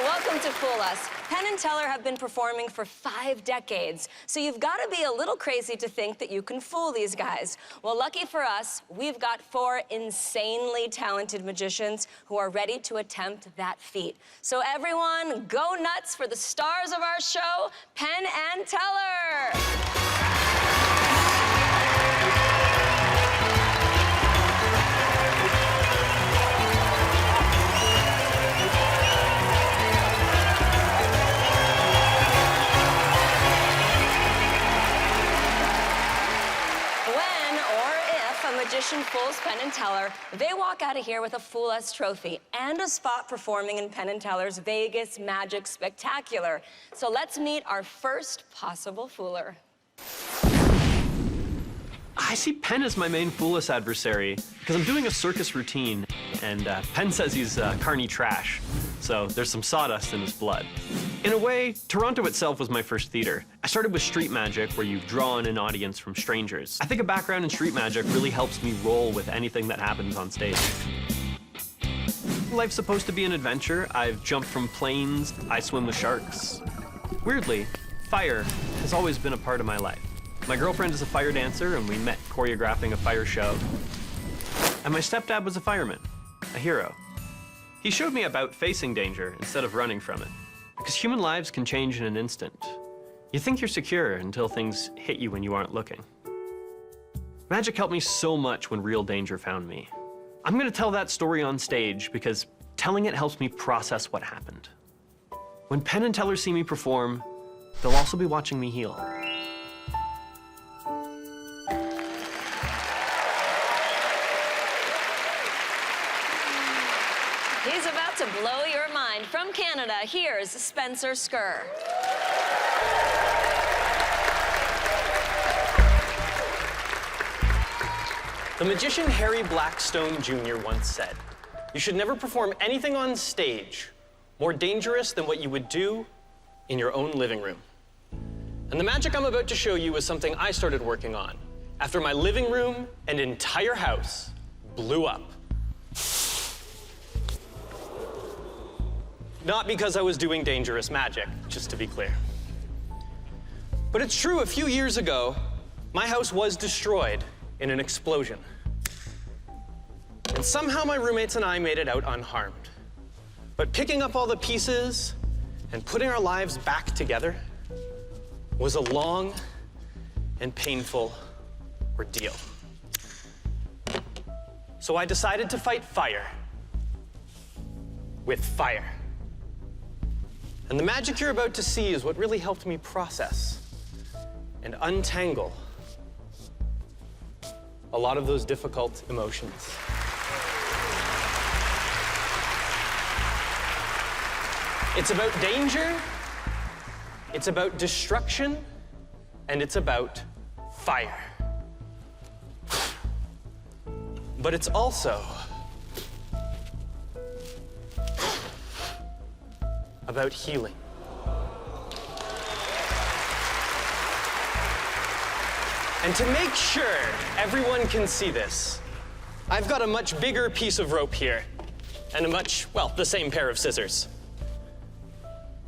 Welcome to Fool Us. Penn and Teller have been performing for 5 decades, so you've got to be a little crazy to think that you can fool these guys. Well, lucky for us, we've got 4 insanely talented magicians who are ready to attempt that feat. So everyone, go nuts for the stars of our show, Penn and Teller! Magician fools Penn and Teller, they walk out of here with a Fool Us trophy and a spot performing in Penn and Teller's Vegas Magic Spectacular. So let's meet our first possible fooler. I see Penn as my main Fool Us adversary because I'm doing a circus routine, and Penn says he's carny trash, so there's some sawdust in his blood. In a way, Toronto itself was my first theater. I started with street magic, where you draw in an audience from strangers. I think a background in street magic really helps me roll with anything that happens on stage. Life's supposed to be an adventure. I've jumped from planes, I swim with sharks. Weirdly, fire has always been a part of my life. My girlfriend is a fire dancer, and we met choreographing a fire show. And my stepdad was a fireman, a hero. He showed me about facing danger instead of running from it. Because human lives can change in an instant. You think you're secure until things hit you when you aren't looking. Magic helped me so much when real danger found me. I'm gonna tell that story on stage because telling it helps me process what happened. When Penn and Teller see me perform, they'll also be watching me heal. He's about to blow your mind. From Canada, here's Spencer Scurr. The magician Harry Blackstone Jr. once said, "You should never perform anything on stage more dangerous than what you would do in your own living room." And the magic I'm about to show you is something I started working on after my living room and entire house blew up. Not because I was doing dangerous magic, just to be clear. But it's true, a few years ago, my house was destroyed in an explosion. And somehow my roommates and I made it out unharmed. But picking up all the pieces and putting our lives back together was a long and painful ordeal. So I decided to fight fire with fire. And the magic you're about to see is what really helped me process and untangle a lot of those difficult emotions. It's about danger, it's about destruction, and it's about fire. But it's also about healing. And to make sure everyone can see this, I've got a much bigger piece of rope here and the same pair of scissors.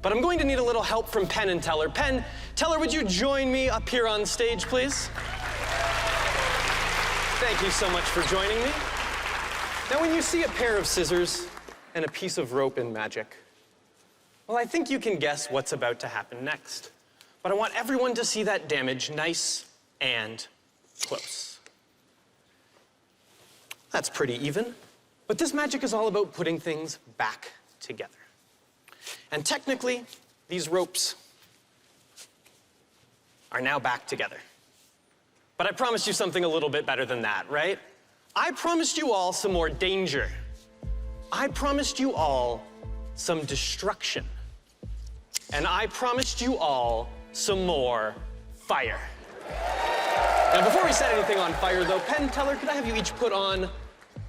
But I'm going to need a little help from Penn and Teller. Penn, Teller, would you join me up here on stage, please? Thank you so much for joining me. Now, when you see a pair of scissors and a piece of rope in magic, well, I think you can guess what's about to happen next. But I want everyone to see that damage nice and close. That's pretty even. But this magic is all about putting things back together. And technically, these ropes are now back together. But I promised you something a little bit better than that, right? I promised you all some more danger. I promised you all some destruction. And I promised you all some more fire. Now, before we set anything on fire, though, Penn, Teller, could I have you each put on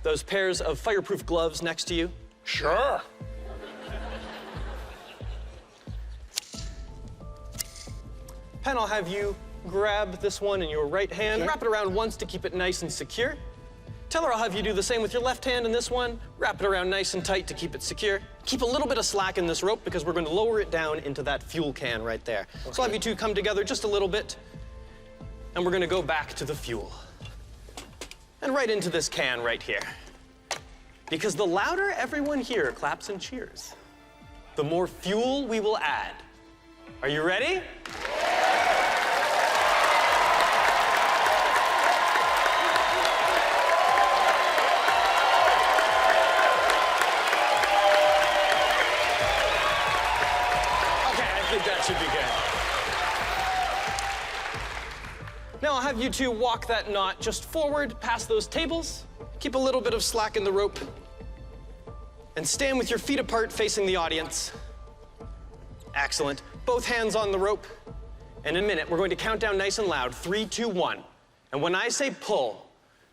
those pairs of fireproof gloves next to you? Sure. Penn, I'll have you grab this one in your right hand, wrap it around once to keep it nice and secure. Teller, I'll have you do the same with your left hand and this one. Wrap it around nice and tight to keep it secure. keep a little bit of slack in this rope because we're going to lower it down into that fuel can right there. Okay. So I'll have you two come together just a little bit, and we're going to go back to the fuel. And right into this can right here. Because the louder everyone here claps and cheers, the more fuel we will add. Are you ready? That should be good. Now I'll have you two walk that knot just forward past those tables. Keep a little bit of slack in the rope. And stand with your feet apart facing the audience. Excellent. Both hands on the rope. And in a minute, we're going to count down nice and loud, 3, 2, 1. And when I say pull,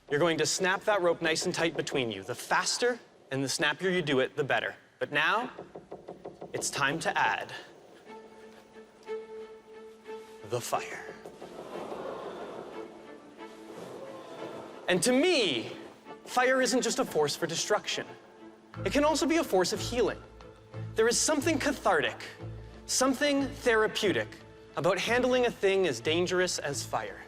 you're going to snap that rope nice and tight between you. The faster and the snappier you do it, the better. But now, it's time to add the fire. And to me, fire isn't just a force for destruction. It can also be a force of healing. There is something cathartic, something therapeutic about handling a thing as dangerous as fire.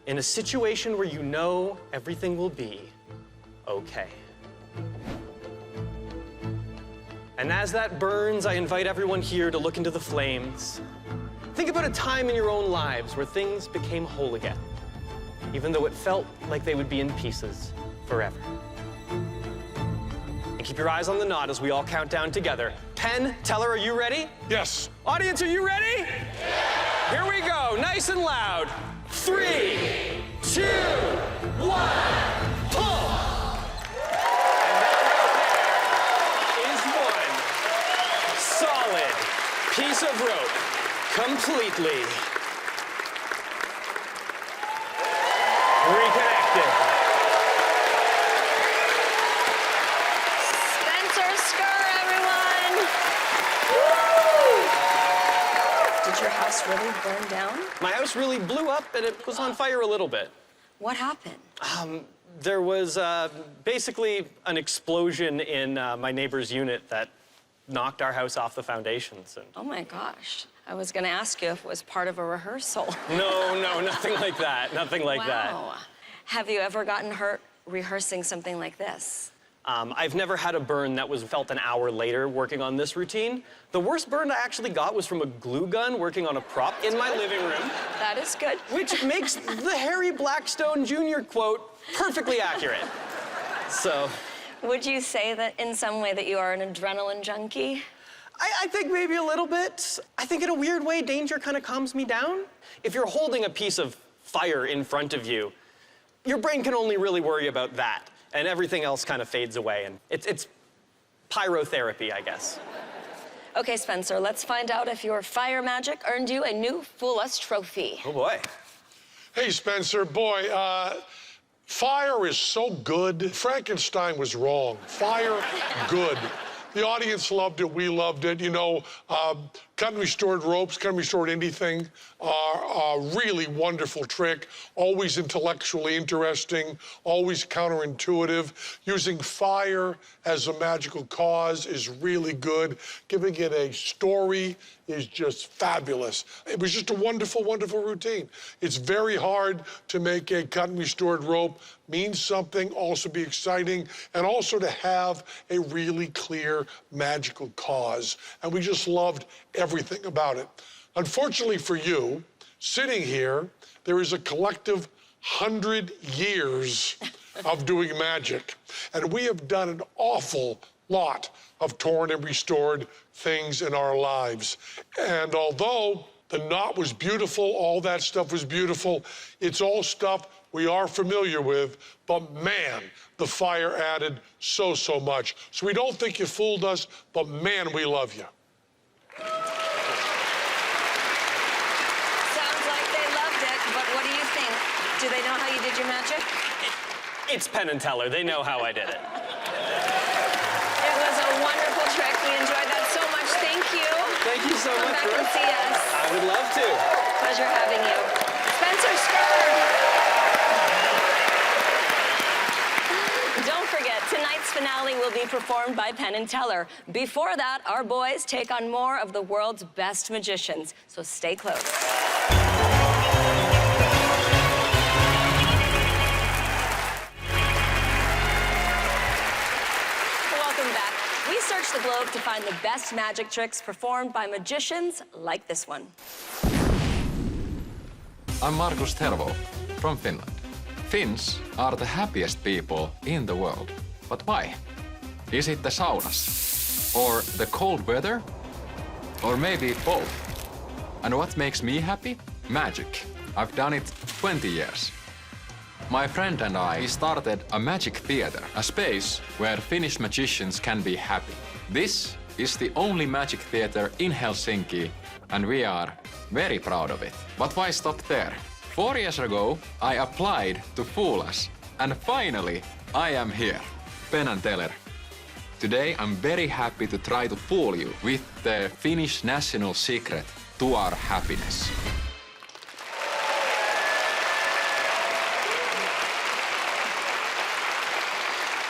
In a situation where you know everything will be okay. And as that burns, I invite everyone here to look into the flames. Think about a time in your own lives where things became whole again, even though it felt like they would be in pieces forever. And keep your eyes on the knot as we all count down together. Penn, Teller, are you ready? Yes. Audience, are you ready? Yeah. Here we go, nice and loud. 3, 2, 1, pull! And that is one solid piece of rope. Completely reconnected. Spencer Scurr, everyone! Woo! Did your house really burn down? My house really blew up and it was on fire a little bit. What happened? There was basically an explosion in my neighbor's unit that knocked our house off the foundations. And Oh my gosh. I was gonna ask you if it was part of a rehearsal. No, nothing like that. Nothing like that. Wow. Have you ever gotten hurt rehearsing something like this? I've never had a burn that was felt an hour later working on this routine. The worst burn I actually got was from a glue gun working on a prop in my living room. That is good. Which makes the Harry Blackstone Jr. quote perfectly accurate. So. Would you say that in some way that you are an adrenaline junkie? I think maybe a little bit. I think in a weird way, danger kind of calms me down. If you're holding a piece of fire in front of you, your brain can only really worry about that, and everything else kind of fades away, and it's pyrotherapy, I guess. Okay, Spencer, let's find out if your fire magic earned you a new Fool Us trophy. Oh, boy. Hey, Spencer, boy, fire is so good. Frankenstein was wrong. Fire, good. The audience loved it. We loved it. You know, cut and restored ropes, cut and restored anything are a really wonderful trick. Always intellectually interesting, always counterintuitive. Using fire as a magical cause is really good. Giving it a story is just fabulous. It was just a wonderful, wonderful routine. It's very hard to make a cut and restored rope mean something, also be exciting, and also to have a really clear magical cause. And we just loved everything about it. Unfortunately for you, sitting here, there is a collective 100 years of doing magic. And we have done an awful lot of torn and restored things in our lives. And although the knot was beautiful, all that stuff was beautiful, it's all stuff we are familiar with, but man, the fire added so much. So we don't think you fooled us, but man, we love you. Sounds like they loved it, but what do you think? Do they know how you did your magic? It's Penn and Teller. They know how I did it. It was a wonderful trick. We enjoyed that so much. Thank you. Thank you so much, Come back and Brooke. see us. I would love to. Pleasure having you. Spencer Scurr. Don't forget, tonight's finale will will be performed by Penn and Teller. Before that, our boys take on more of the world's best magicians, so stay close. Welcome back. We searched the globe to find the best magic tricks performed by magicians like this one. I'm Markus Tervo from Finland. Finns are the happiest people in the world. But why? Is it the saunas? Or the cold weather? Or maybe both? And what makes me happy? Magic. I've done it 20 years. My friend and I started a magic theater, a space where Finnish magicians can be happy. This is the only magic theater in Helsinki, and we are very proud of it. But why stop there? 4 years ago, I applied to fool us, and finally, I am here. Penn and Teller. Today, I'm very happy to try to fool you with the Finnish national secret to our happiness.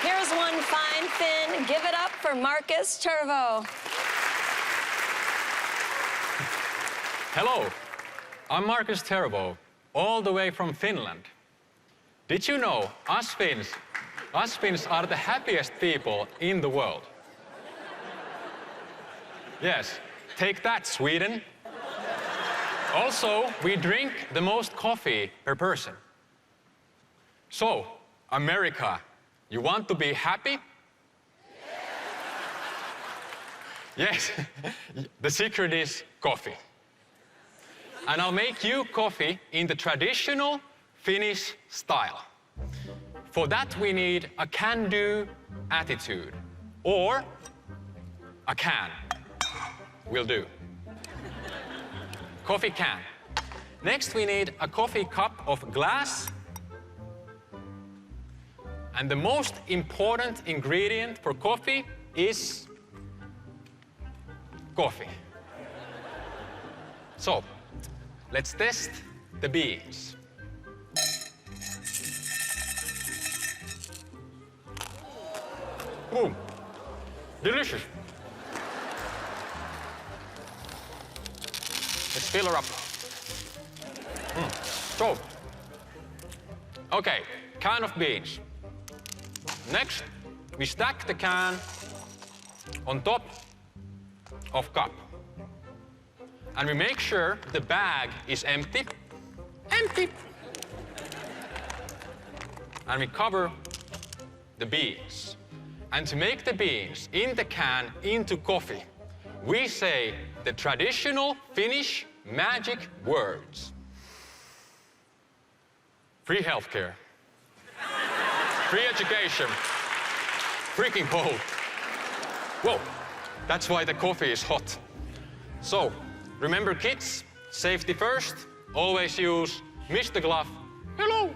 Here's one fine Finn. Give it up for Markus Tervo. Hello, I'm Markus Tervo, all the way from Finland. Did you know us Finns are the happiest people in the world? Yes, take that, Sweden. Also, we drink the most coffee per person. So, America, you want to be happy? Yes, the secret is coffee. And I'll make you coffee in the traditional Finnish style. For that, we need a can-do attitude, or a can. Will do. Coffee can. Next, we need a coffee cup of glass. And the most important ingredient for coffee is coffee. So, let's test the beans. Boom. Delicious. Let's fill her up. So, okay, can of beans. Next, we stack the can on top of cup. And we make sure the bag is empty. Empty! And we cover the beans. And to make the beans in the can into coffee, we say the traditional Finnish magic words. Free healthcare. Free education. Freaking cold. Whoa, that's why the coffee is hot. So, remember kids, safety first. Always use Mr. Glove, hello,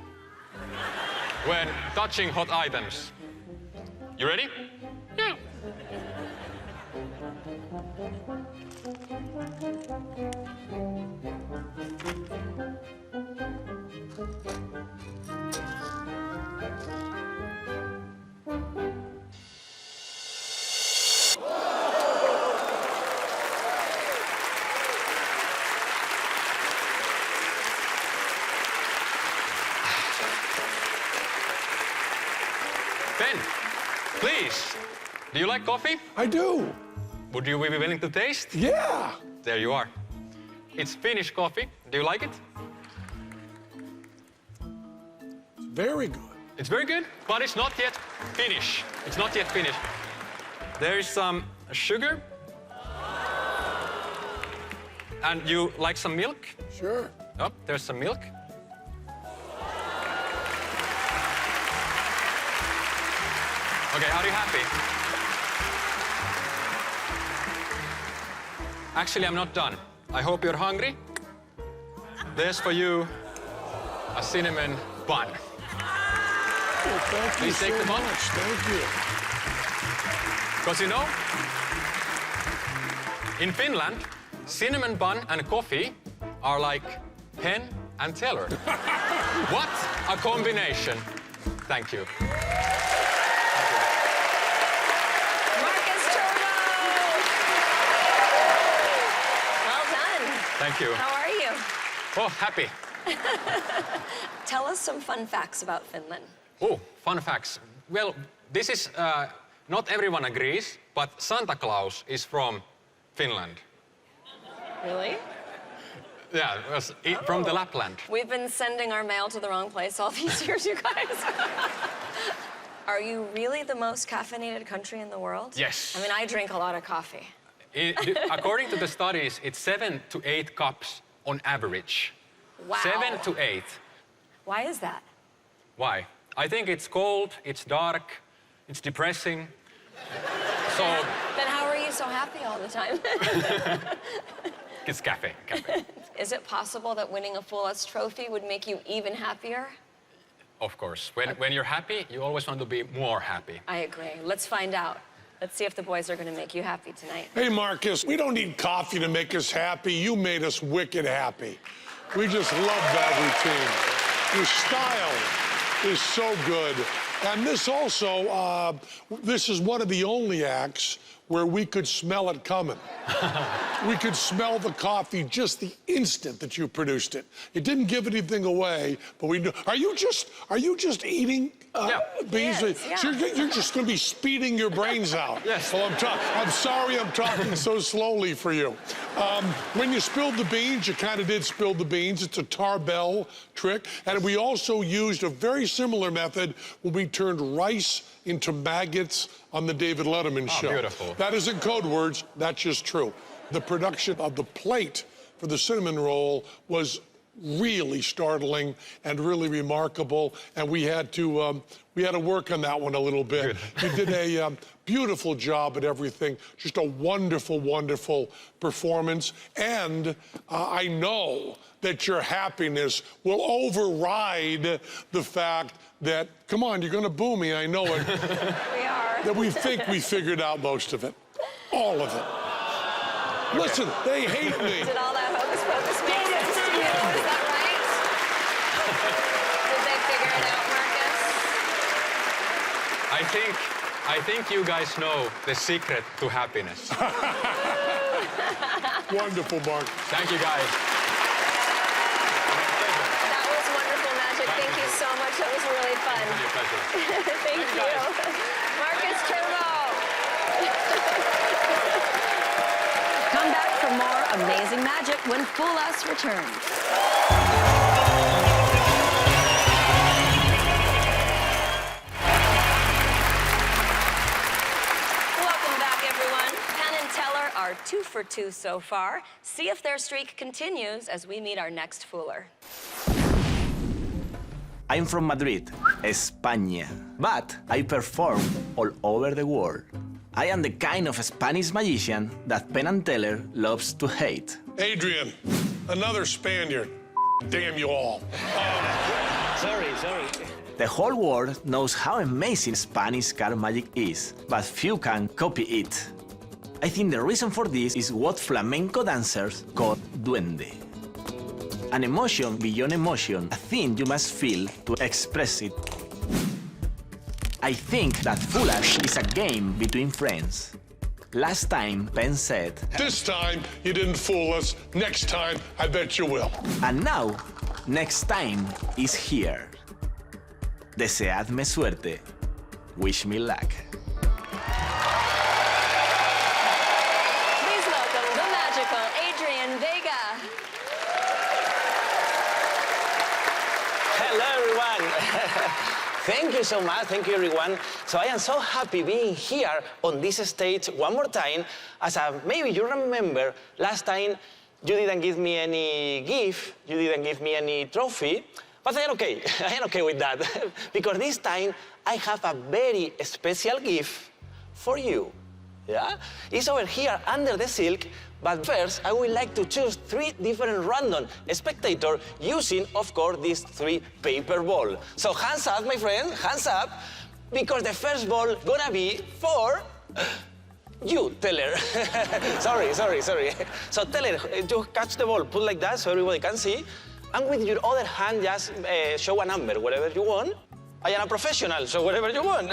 when touching hot items. You ready? Yeah. Ben, please, do you like coffee? I do. Would you be willing to taste? Yeah. There you are. It's Finnish coffee. Do you like it? Very good. It's very good, but it's not yet Finnish. It's not yet finished. There is some sugar. And you like some milk? Sure. Oh, there's some milk. Okay, are you happy? Actually, I'm not done. I hope you're hungry. There's for you a cinnamon bun. Well, thank you Please take so the bun. much. Thank you. Because you know, in Finland, cinnamon bun and coffee are like Penn and Teller. What a combination. Thank you. Thank you. How are you? Oh, happy. Tell us some fun facts about Finland. Oh, fun facts. Well, this is, not everyone agrees, but Santa Claus is from Finland. Really? Yeah, it was from the Lapland. We've been sending our mail to the wrong place all these years, you guys. Are you really the most caffeinated country in the world? Yes. I mean, I drink a lot of coffee. According to the studies, it's 7 to 8 cups on average. Wow. 7 to 8. Why is that? Why? I think it's cold, it's dark, it's depressing. So Then how are you so happy all the time? it's cafe. Is it possible that winning a Fool Us trophy would make you even happier? Of course. When you're happy, you always want to be more happy. I agree. Let's find out. Let's see if the boys are going to make you happy tonight. Hey, Marcus, we don't need coffee to make us happy. You made us wicked happy. We just love that routine. Your style is so good. And this also, this is one of the only acts where we could smell it coming. We could smell the coffee just the instant that you produced it. It didn't give anything away, but we knew. Are you just eating beans? Yes, yeah. So you're just going to be speeding your brains out. Yes. Well, I'm sorry I'm talking so slowly for you. When you spilled the beans, you kind of did spill the beans. It's a tarbell trick. And we also used a very similar method when we turned rice into maggots on the David Letterman show. Beautiful. That isn't code words, that's just true. The production of the plate for the cinnamon roll was really startling and really remarkable, and we had to work on that one a little bit. You did a beautiful job at everything, just a wonderful, wonderful performance, and I know that your happiness will override the fact that, come on, you're gonna boo me, I know it. We are. That we think we figured out most of it. All of it. Listen, they hate me. Did all that hocus pocus make sense to you? Is that right? Did they figure it out, Marcus? I think you guys know the secret to happiness. Wonderful, Mark. Thank you, guys. That was wonderful magic. Thank you so much. That was really fun. My pleasure. Thank you. Markus Tervo. Come back for more amazing magic when Fool Us returns. Welcome back, everyone. Penn and Teller are 2 for 2 so far. See if their streak continues as we meet our next Fooler. I'm from Madrid, España, but I perform all over the world. I am the kind of Spanish magician that Penn and Teller loves to hate. Adrian, another Spaniard. Damn you all. Sorry. The whole world knows how amazing Spanish card magic is, but few can copy it. I think the reason for this is what flamenco dancers call duende. An emotion beyond emotion, a thing you must feel to express it. I think that Fool Us is a game between friends. Last time, Penn said, This time, you didn't fool us. Next time, I bet you will. and now, next time is here. Deseadme suerte. Wish me luck. Please welcome the magical Adrian Vega. Hello, everyone. Thank you so much. Thank you, everyone. So I am so happy being here on this stage one more time. As maybe you remember, last time you didn't give me any gift, you didn't give me any trophy, but I am okay. I am okay with that. Because this time I have a very special gift for you. Yeah? It's over here under the silk, but first I would like to choose 3 different random spectators using, of course, these 3 paper balls. So hands up, my friend, hands up, because the first ball gonna be for you, Teller. sorry. So Teller, you catch the ball, put like that so everybody can see, and with your other hand just show a number, whatever you want. I am a professional, so whatever you want.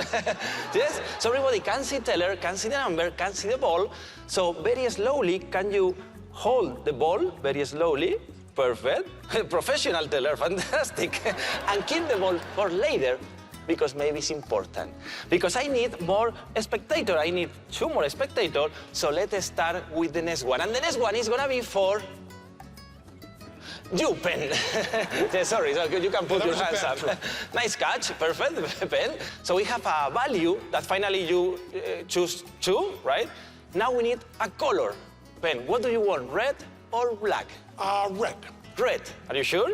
Yes? So everybody can see Teller, can see the number, can see the ball. So very slowly, can you hold the ball very slowly. Perfect. Professional teller, fantastic. And keep the ball for later, because maybe it's important. Because I need more spectators. I need 2 more spectators. So let's start with the next one. And the next one is gonna be for you, Penn. Yeah, sorry, so you can put your hands up. Nice catch, perfect, Penn. So we have a value that finally you choose 2, right? Now we need a color. Penn, what do you want, red or black? Red. Red, are you sure?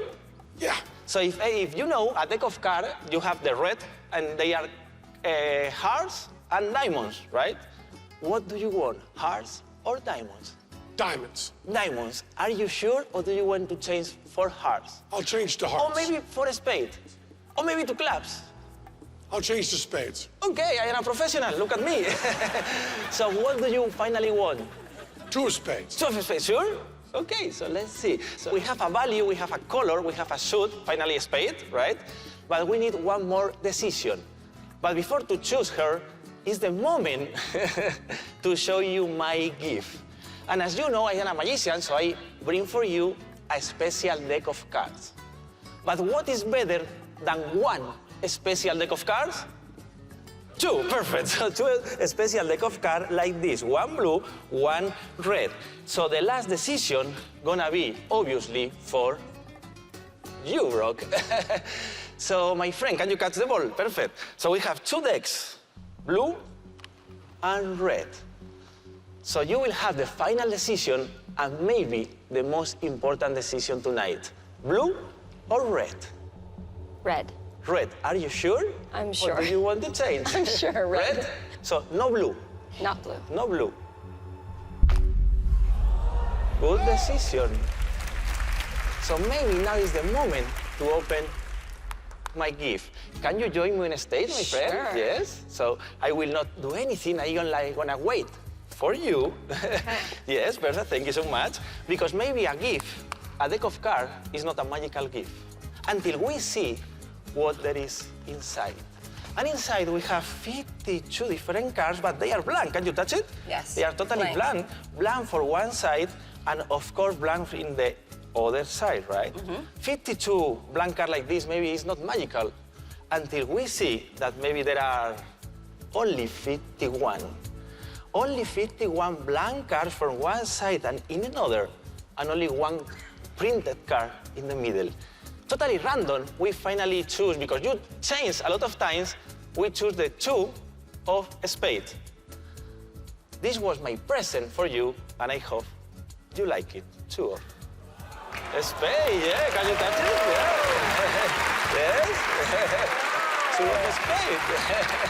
Yeah. So if you know a deck of cards, you have the red, and they are hearts and diamonds, right? What do you want, hearts or diamonds? Diamonds. Diamonds. Are you sure, or do you want to change for hearts? I'll change to Or hearts. maybe for a spade? Or maybe to clubs? I'll change to spades. Okay, I am a professional, look at me. So what do you finally want? 2 spades. 2 of spades, sure? Okay, so let's see. So we have a value, we have a color, we have a suit, finally a spade, right? But we need one more decision. But before to choose her, is the moment to show you my gift. And as you know, I am a magician, so I bring for you a special deck of cards. But what is better than 1 special deck of cards? 2, perfect. So 2 special deck of cards like this. 1 blue, 1 red. So the last decision gonna be, obviously, for you, Brooke. So, my friend, can you catch the ball? Perfect. So we have 2 decks, blue and red. So you will have the final decision and maybe the most important decision tonight. Blue or red? Red. Red. Are you sure? I'm sure. Or do you want to change? I'm sure, red. Red? So no blue. Not blue. No blue. Good decision. So maybe now is the moment to open my gift. Can you join me on stage, my friend? Sure. Yes. So I will not do anything. I'm gonna wait for you. Yes, perfect. Thank you so much. Because maybe a gift, a deck of cards, is not a magical gift until we see what there is inside. And inside we have 52 different cards, but they are blank. Can you touch it? Yes. They are totally blank. Blank for one side, and of course blank in the other side, right? 52 blank cards like this maybe is not magical until we see that maybe there are only 51. Only 51 blank cards from one side and in another, and only 1 printed card in the middle. Totally random, we finally choose, because you change a lot of times, we choose the 2 of spades. This was my present for you, and I hope you like it. 2 of spades, yeah, can you touch it? Yeah. Yes? 2 of spades.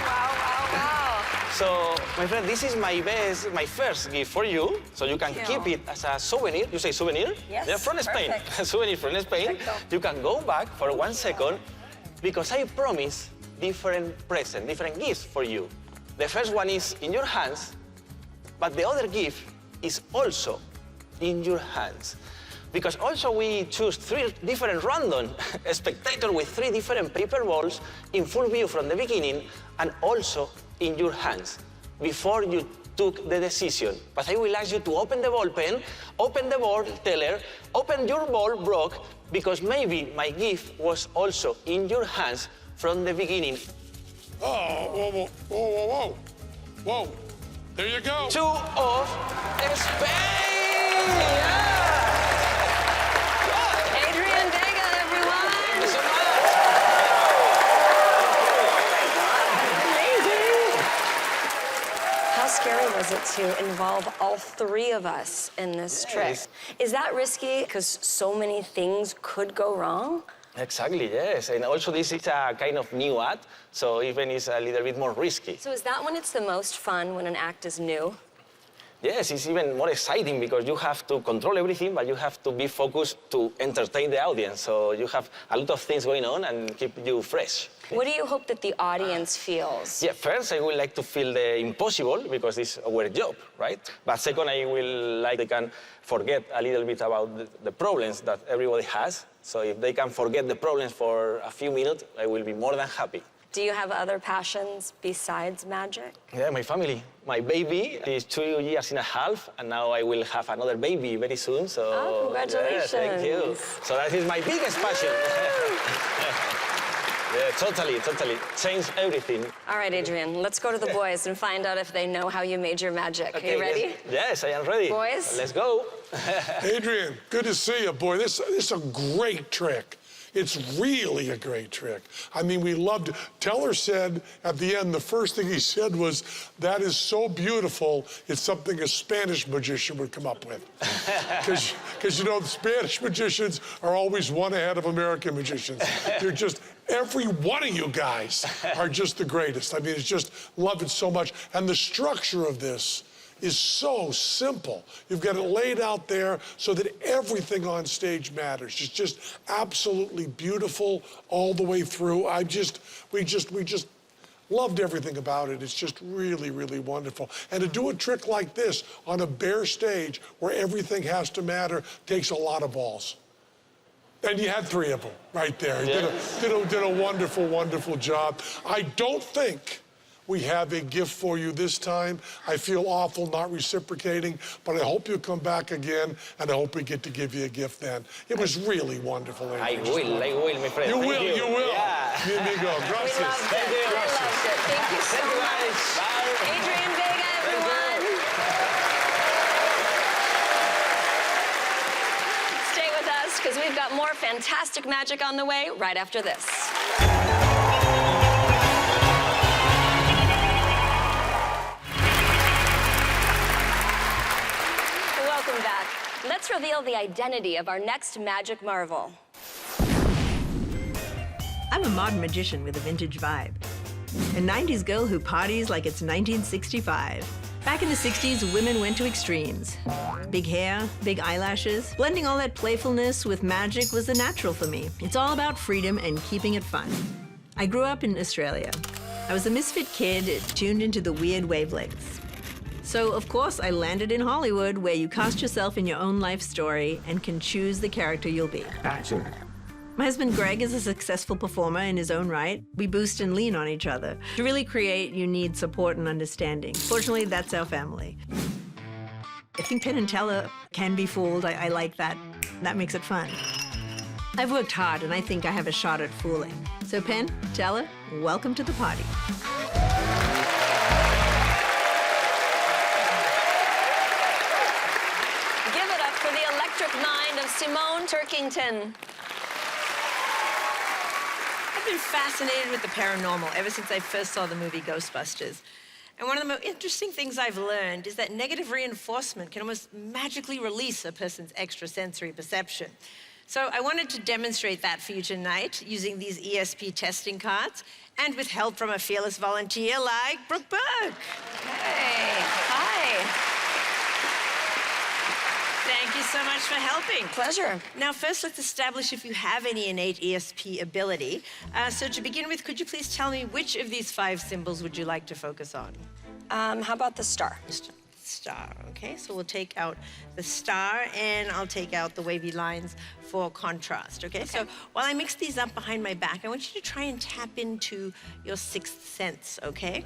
Wow, wow, wow. So, my friend, this is my first gift for you. So you can keep it as a souvenir. You say souvenir? Yes, Yeah, from Spain. perfect. Souvenir from Spain. Perfecto. You can go back for 1 second because I promise different presents, different gifts for you. The first one is in your hands, but the other gift is also in your hands. Because also we choose 3 different random spectators with 3 different paper balls in full view from the beginning and also in your hands before you took the decision. But I will ask you to open the ball pen, open the ball teller, open your ball, Brooke, because maybe my gift was also in your hands from the beginning. Oh, whoa, whoa, whoa, whoa, whoa. Whoa, there you go. 2 of spades! Yeah! Adrian Vega, everyone. Thank you so much. How scary was it to involve all 3 of us in this trick? Is that risky because so many things could go wrong? Exactly, yes. And also this is a kind of new act, so even it's a little bit more risky. So is that when it's the most fun, when an act is new? Yes, it's even more exciting because you have to control everything, but you have to be focused to entertain the audience. So you have a lot of things going on and keep you fresh. What do you hope that the audience feels? Yeah, first I would like to feel the impossible because it's our job, right? But second, I will like they can forget a little bit about the problems that everybody has. So if they can forget the problems for a few minutes, I will be more than happy. Do you have other passions besides magic? Yeah, my family. My baby is 2 years and a half, and now I will have another baby very soon, so... Oh, congratulations. Yeah, thank you. So that is my biggest passion. Yeah, totally. Changed everything. All right, Adrian, let's go to the boys and find out if they know how you made your magic. Okay, Are you ready? Yes, I am ready. Boys? Let's go. Adrian, good to see you, boy. This is a great trick. It's really a great trick. I mean, we loved it. Teller said at the end, the first thing he said was, that is so beautiful, it's something a Spanish magician would come up with. Because, you know, the Spanish magicians are always one ahead of American magicians. They're just, every one of you guys are just the greatest. I mean, it's just, love it so much. And the structure of this is so simple. You've got it laid out there so that everything on stage matters. It's just absolutely beautiful all the way through. We just loved everything about it. It's just really, really wonderful. And to do a trick like this on a bare stage where everything has to matter takes a lot of balls. And you had 3 of them right there. You did a wonderful, wonderful job. I don't think we have a gift for you this time. I feel awful not reciprocating, but I hope you'll come back again, and I hope we get to give you a gift then. It was really wonderful, Adrian. I will, my friend. You will. Yeah. Mi amigo. Gracias. We loved it. We loved it. Thank you so much. Bye. Adrian Vega, everyone. Stay with us, because we've got more fantastic magic on the way right after this. Welcome back. Let's reveal the identity of our next magic marvel. I'm a modern magician with a vintage vibe. A 90s girl who parties like it's 1965. Back in the 60s, women went to extremes. Big hair, big eyelashes. Blending all that playfulness with magic was the natural for me. It's all about freedom and keeping it fun. I grew up in Australia. I was a misfit kid tuned into the weird wavelengths. So, of course, I landed in Hollywood, where you cast yourself in your own life story and can choose the character you'll be. Action. My husband Greg is a successful performer in his own right. We boost and lean on each other. To really create, you need support and understanding. Fortunately, that's our family. I think Penn and Teller can be fooled. I like that. That makes it fun. I've worked hard, and I think I have a shot at fooling. So Penn, Teller, welcome to the party. Give it up for the electric mind of Simone Turkington. I've been fascinated with the paranormal ever since I first saw the movie Ghostbusters. And one of the most interesting things I've learned is that negative reinforcement can almost magically release a person's extrasensory perception. So I wanted to demonstrate that for you tonight using these ESP testing cards and with help from a fearless volunteer like Brooke Burke. Hey, hi. Thank you so much for helping. Pleasure. Now, first, let's establish if you have any innate ESP ability. So to begin with, could you please tell me which of these 5 symbols would you like to focus on? How about the star? Star, okay? So we'll take out the star, and I'll take out the wavy lines for contrast, okay? So while I mix these up behind my back, I want you to try and tap into your 6th sense, okay?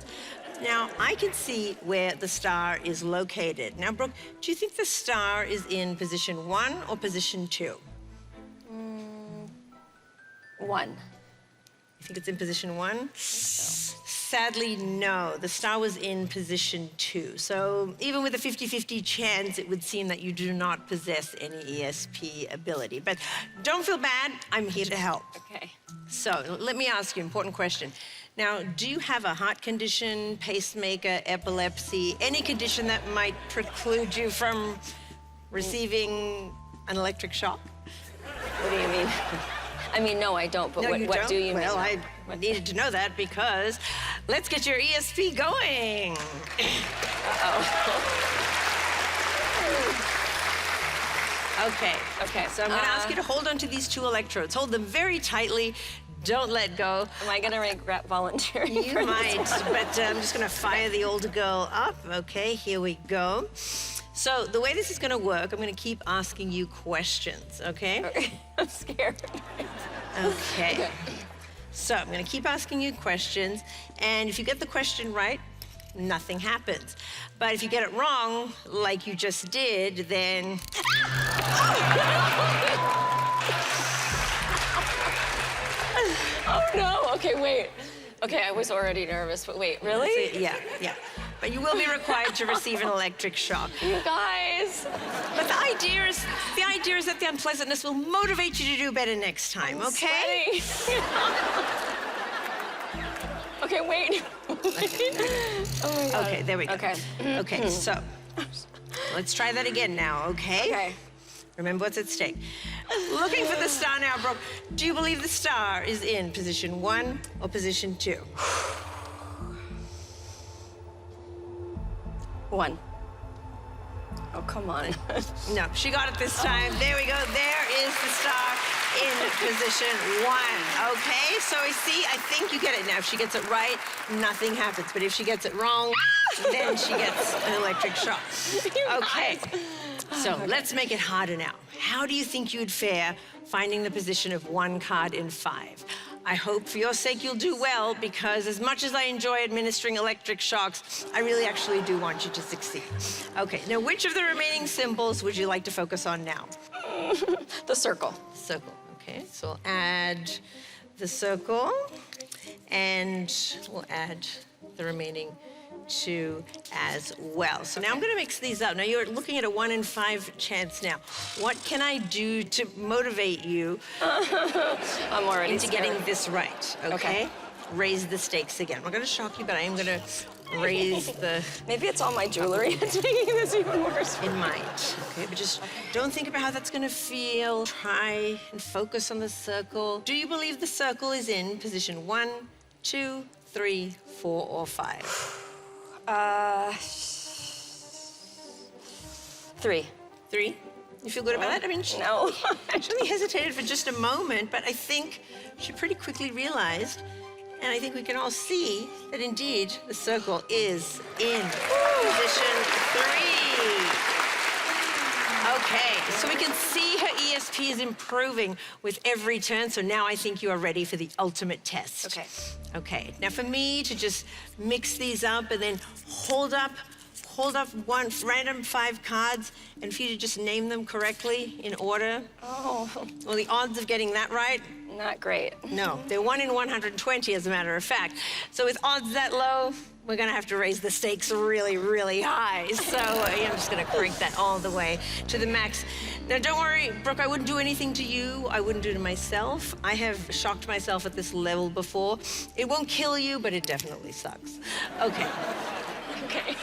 Now, I can see where the star is located. Now, Brooke, do you think the star is in position 1 or position 2? 1. You think it's in position 1? Sadly, no. The star was in position 2. So even with a 50-50 chance, it would seem that you do not possess any ESP ability. But don't feel bad. I'm here to help. Okay. So let me ask you an important question. Now, do you have a heart condition, pacemaker, epilepsy, any condition that might preclude you from receiving an electric shock? What do you mean? I mean, no, I don't, but No, what you don't? do you mean? Well, I needed to know that because let's get your ESP going. Okay, so I'm gonna ask you to hold on to these 2 electrodes. Hold them very tightly. Don't let go. Am I gonna regret volunteering? You might, but I'm just gonna fire the older girl up. Okay, here we go. So the way this is gonna work, I'm gonna keep asking you questions, okay? I'm scared. Okay. So I'm going to keep asking you questions, and if you get the question right, nothing happens. But if you get it wrong, like you just did, then... Oh, no. Okay, wait. Okay, I was already nervous, but wait, really? Yeah. But you will be required to receive an electric shock. You guys. But the idea is that the unpleasantness will motivate you to do better next time, okay? Okay, wait. Oh my God. Okay, there we go. Okay. Okay, so let's try that again now, okay? Okay. Remember what's at stake. Looking for the star now, Brooke. Do you believe the star is in position 1 or position 2? 1. Oh, come on. No, she got it this time. There we go. There is the star in position 1. Okay, so I think you get it now. If she gets it right, nothing happens. But if she gets it wrong, then she gets an electric shock. Okay, so let's make it harder now. How do you think you'd fare finding the position of 1 card in 5? I hope for your sake you'll do well, because as much as I enjoy administering electric shocks, I really actually do want you to succeed. Okay, now which of the remaining symbols would you like to focus on now? The circle. Circle, okay. So we'll add the circle, and we'll add the remaining 2 as well. So now I'm going to mix these up. Now you're looking at a 1 in 5 chance now. What can I do to motivate you I'm already into scared. getting this right, okay? Raise the stakes again. We're going to shock you, but I am going to raise the... Maybe it's all my jewelry. It's making this even worse. It might, okay? But just don't think about how that's going to feel. Try and focus on the circle. Do you believe the circle is in position 1, 2, 3, 4, or 5? 3. 3? You feel good about that? I mean, she No. actually hesitated for just a moment, but I think she pretty quickly realized, and I think we can all see that indeed the circle is in position 3. Okay, so we can see her ESP is improving with every turn, so now I think you are ready for the ultimate test. Okay. Okay, now for me to just mix these up and then hold up one random 5 cards, and for you to just name them correctly in order. Oh, Well, the odds of getting that right, not great. no. They're 1 in 120, as a matter of fact. So with odds that low, we're gonna have to raise the stakes really, really high. So I'm just gonna crank that all the way to the max. Now, don't worry, Brooke, I wouldn't do anything to you. I wouldn't do it to myself. I have shocked myself at this level before. It won't kill you, but it definitely sucks. Okay. Okay.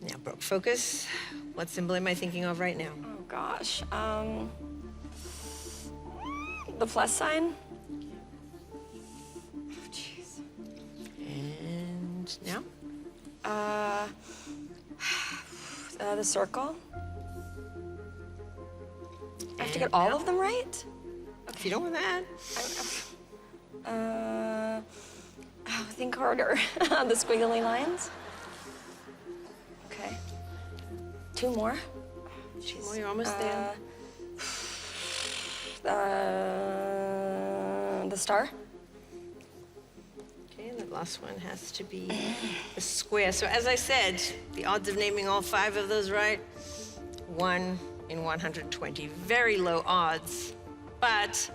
Now, Brooke, focus. What symbol am I thinking of right now? Oh, gosh. The plus sign? Oh, jeez. And now? The circle? I have to get And all now? of them right? If you don't want that. Think harder. The squiggly lines? Okay. 2 more? Jeez. Well, you're almost there. The star? Okay, and the last one has to be a square. So as I said, the odds of naming all 5 of those right, 1 in 120. Very low odds. But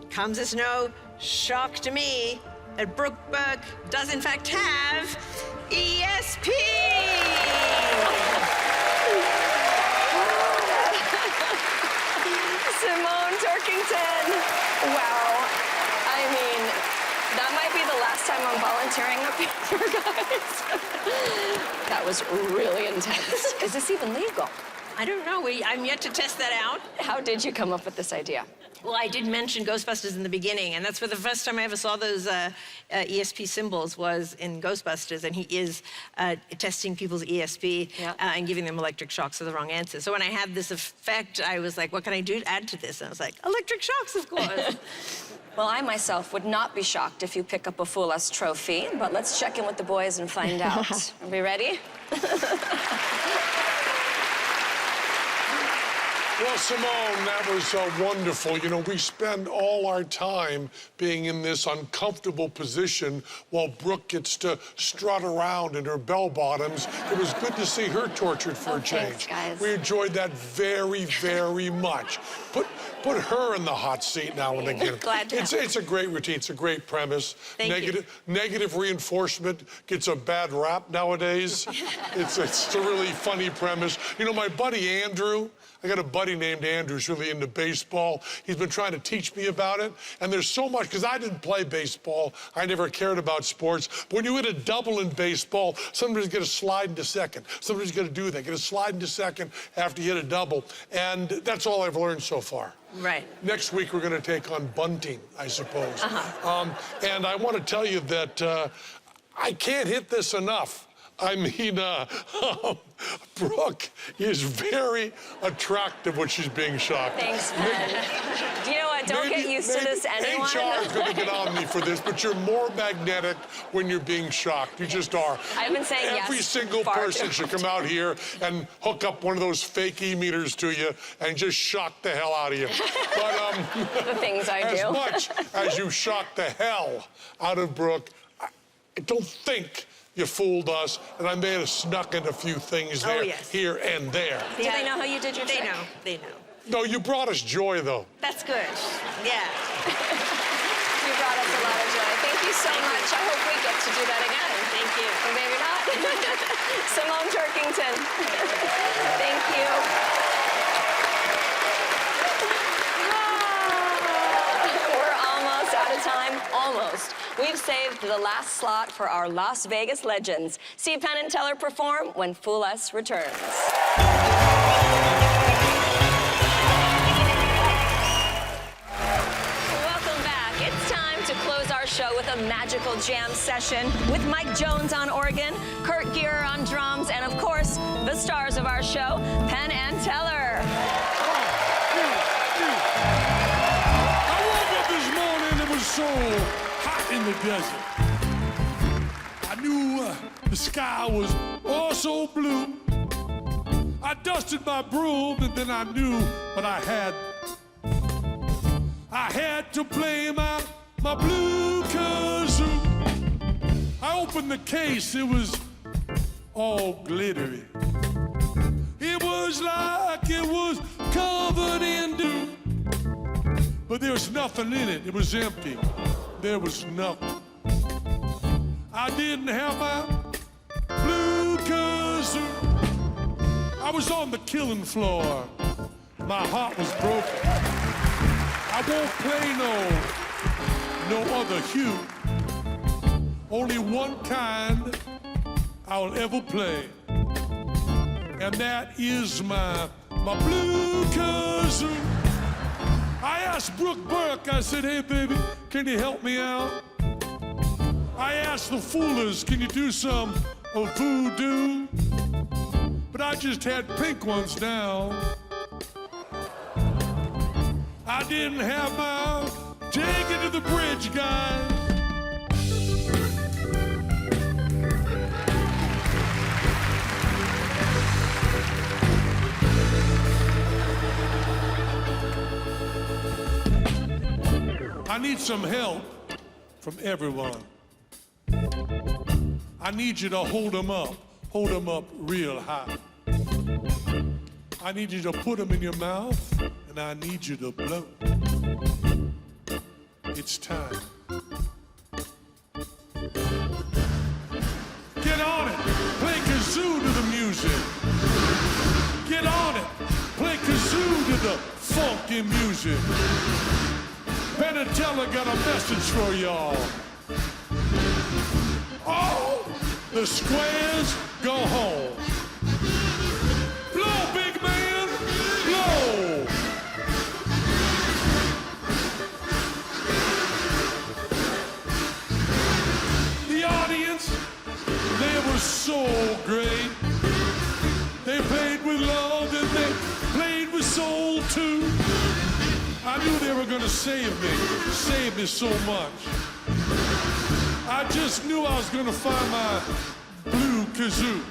it comes as no shock to me that Brooke Burke does in fact have ESP! Simone Turkington. Wow. I mean, that might be the last time I'm volunteering up here, guys. That was really intense. Is this even legal? I don't know. I'm yet to test that out. How did you come up with this idea? Well, I did mention Ghostbusters in the beginning, and that's where the first time I ever saw those ESP symbols was in Ghostbusters, and he is testing people's ESP and giving them electric shocks for the wrong answer. So when I had this effect, I was like, what can I do to add to this? And I was like, electric shocks, of course. Well, I myself would not be shocked if you pick up a Fool Us trophy, but let's check in with the boys and find out. Are we ready? Well, Simone, that was wonderful. You know, we spend all our time being in this uncomfortable position while Brooke gets to strut around in her bell-bottoms. It was good to see her tortured for a change. Thanks, guys. We enjoyed that very, very much. Put her in the hot seat now and again. Glad to. It's a great routine. It's a great premise. Thank you. Negative reinforcement gets a bad rap nowadays. It's a really funny premise. You know, my buddy Andrew, I got a buddy named Andrew who's really into baseball. He's been trying to teach me about it. And there's so much, because I didn't play baseball. I never cared about sports. But when you hit a double in baseball, somebody's going to slide into second. Somebody's going to do that, get a slide into second after you hit a double. And that's all I've learned so far. Right. Next week, we're going to take on bunting, I suppose. And I want to tell you that I can't hit this enough. I mean, Brooke is very attractive when she's being shocked. Thanks, Penn. Do you know what? Don't get used to this, anyone. HR is going to get on me for this, but you're more magnetic when you're being shocked. You just are. I've been saying yes Every single far person too should come out here and hook up one of those fake e-meters to you and just shock the hell out of you. But The things I as do. much as you shocked the hell out of Brooke, I don't think you fooled us, and I may have snuck in a few things there, yes. here and there. Do they know how you did your They trick? know. They know. No, you brought us joy, though. That's good. Yeah. You brought us a lot of joy. Thank you so much. I hope we get to do that again. Thank you. Or maybe not. Simone Turkington. Thank you. We're almost out of time. Almost. We've saved the last slot for our Las Vegas legends. See Penn and Teller perform when Fool Us returns. Welcome back. It's time to close our show with a magical jam session with Mike Jones on organ, Kurt Gear on drums, and of course, the stars of our show, Penn and Teller. I woke up this morning, it was so hot in the desert. I knew the sky was oh so blue. I dusted my broom and then I knew what I had. I had to play my blue kazoo. I opened the case, it was all glittery. It was like it was covered in dew. But there was nothing in it. It was empty. There was nothing. I didn't have my blue kazoo. I was on the killing floor. My heart was broken. I won't play no other hue. Only one kind I'll ever play. And that is my blue kazoo. I asked Brooke Burke, I said, hey, baby, can you help me out? I asked the Foolers, can you do some voodoo? But I just had pink ones now. I didn't have my take it to the bridge, guys. I need some help from everyone. I need you to hold them up real high. I need you to put them in your mouth, and I need you to blow. It's time. Get on it, play kazoo to the music. Get on it, play kazoo to the funky music. Penn and Teller got a message for y'all. All the squares go home. Blow, big man, blow. The audience, they were so great. They played with love and they played with soul too. I knew they were gonna save me so much. I just knew I was gonna find my blue kazoo.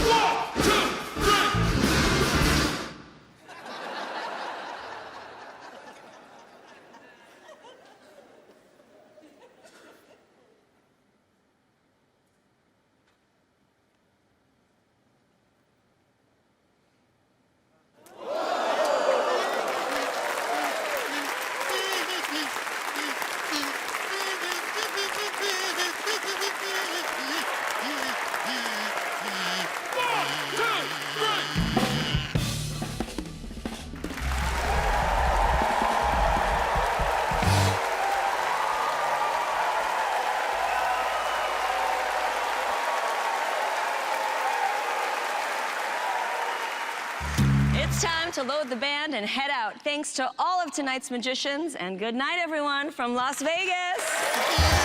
1, 2, 3. It's time to load the band and head out. Thanks to all of tonight's magicians, and good night, everyone, from Las Vegas.